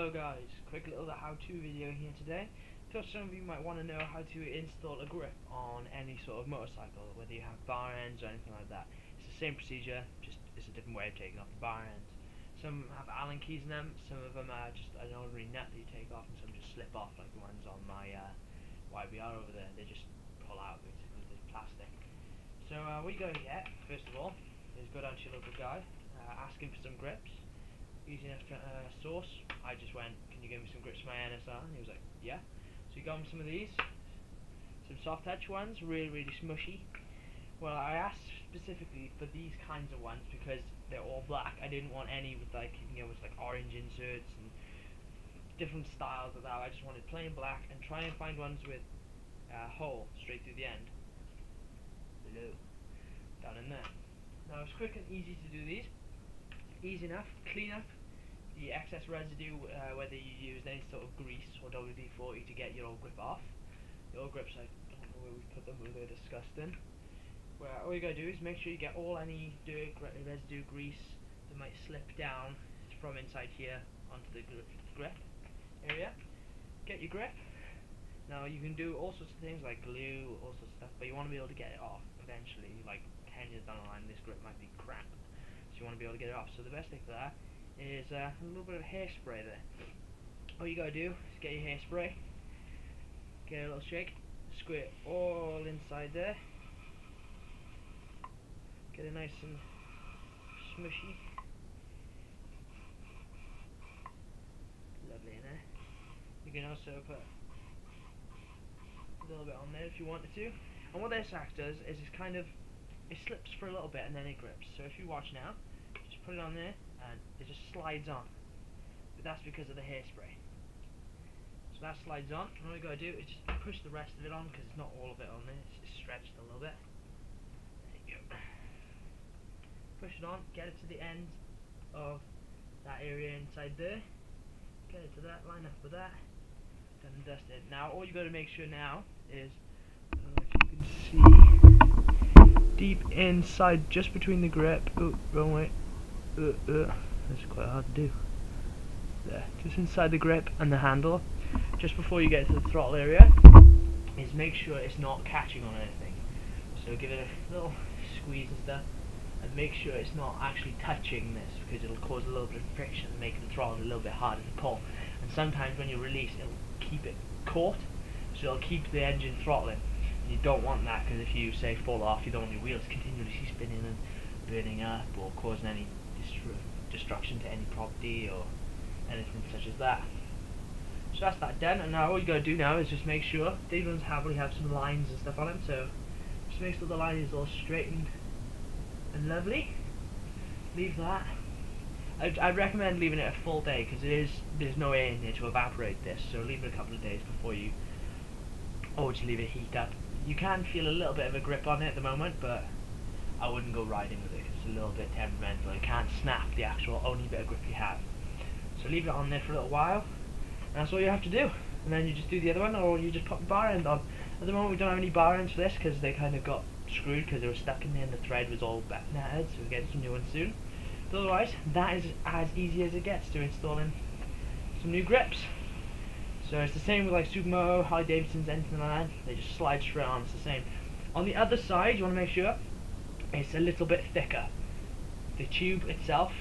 Hello guys, quick little how-to video here today. So some of you might want to know how to install a grip on any sort of motorcycle, whether you have bar ends or anything like that. It's the same procedure, just it's a different way of taking off the bar ends. Some have Allen keys in them, some of them are just an ordinary nut that you take off, and some just slip off like the ones on my YBR over there. They just pull out basically, there's plastic. So what you gotta get, first of all, is go down to your local guy, ask him for some grips. Easy enough source. I just went, can you give me some grips for my NSR? And he was like, yeah. So he got me some of these, some soft touch ones, really smushy. Well, I asked specifically for these kinds of ones because they're all black. I didn't want any with like, with like orange inserts and different styles of that. I just wanted plain black, and try and find ones with a hole straight through the end. Below, down in there. Now it's quick and easy to do these. Easy enough, clean up the excess residue, whether you use any sort of grease or WD-40 to get your old grip off. The old grips, I don't know where we put them, they're disgusting. Where all you gotta do is make sure you get all any dirt, residue, grease that might slip down from inside here onto the grip area. Get your grip. Now you can do all sorts of things like glue, all sorts of stuff, but you want to be able to get it off eventually. Like 10 years down the line, this grip might be crap. So you want to be able to get it off. So the best thing for that is a little bit of hairspray there. All you gotta do is get your hairspray, get a little shake, squirt it all inside there, get it nice and smushy. Lovely in there. You can also put a little bit on there if you wanted to. And what this act does is it slips for a little bit and then it grips. So if you watch now, just put it on there and it just slides on. But that's because of the hairspray. So that slides on, and all you gotta do is just push the rest of it on, because it's not all of it on there, it's stretched a little bit. There you go. Push it on, get it to the end of that area inside there. Get it to that, line up with that. Done and dusted. Now all you gotta make sure now is, I don't know if you can see, deep inside, just between the grip. Oh, wrong way. That's quite hard to do. There, just inside the grip and the handle, just before you get to the throttle area, is make sure it's not catching on anything. So give it a little squeeze and stuff, and make sure it's not actually touching this, because it'll cause a little bit of friction and make the throttle a little bit harder to pull. And sometimes when you release, it'll keep it caught, so it'll keep the engine throttling. And you don't want that, because if you say fall off, you don't want your wheels continuously spinning and burning up or causing any destruction to any property or anything such as that. So that's that done, and now all you gotta do now is just make sure these ones already have some lines and stuff on them, so just make sure the line is all straightened and lovely. Leave that. I'd recommend leaving it a full day, because there's no air in there to evaporate this, so leave it a couple of days before you, or just leave it heat up. You can feel a little bit of a grip on it at the moment, but I wouldn't go riding with it, because it's a little bit temperamental. It can't snap the actual only bit of grip you have. So leave it on there for a little while, and that's all you have to do. And then you just do the other one, or you just pop the bar end on. At the moment we don't have any bar ends for this, because they kind of got screwed, because they were stuck in there and the thread was all knotted, so we're getting some new ones soon. But otherwise, that is as easy as it gets to installing some new grips. So it's the same with like Supermoto, Harley Davidson's, anything like that. They just slide straight on, it's the same. On the other side, you want to make sure it's a little bit thicker. The tube itself,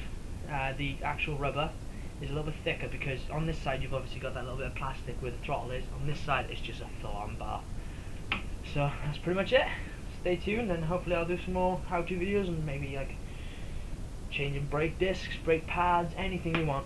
the actual rubber, is a little bit thicker, because on this side you've obviously got that little bit of plastic where the throttle is. On this side it's just a full-on bar. So that's pretty much it. Stay tuned, and hopefully I'll do some more how-to videos, and maybe like changing brake discs, brake pads, anything you want.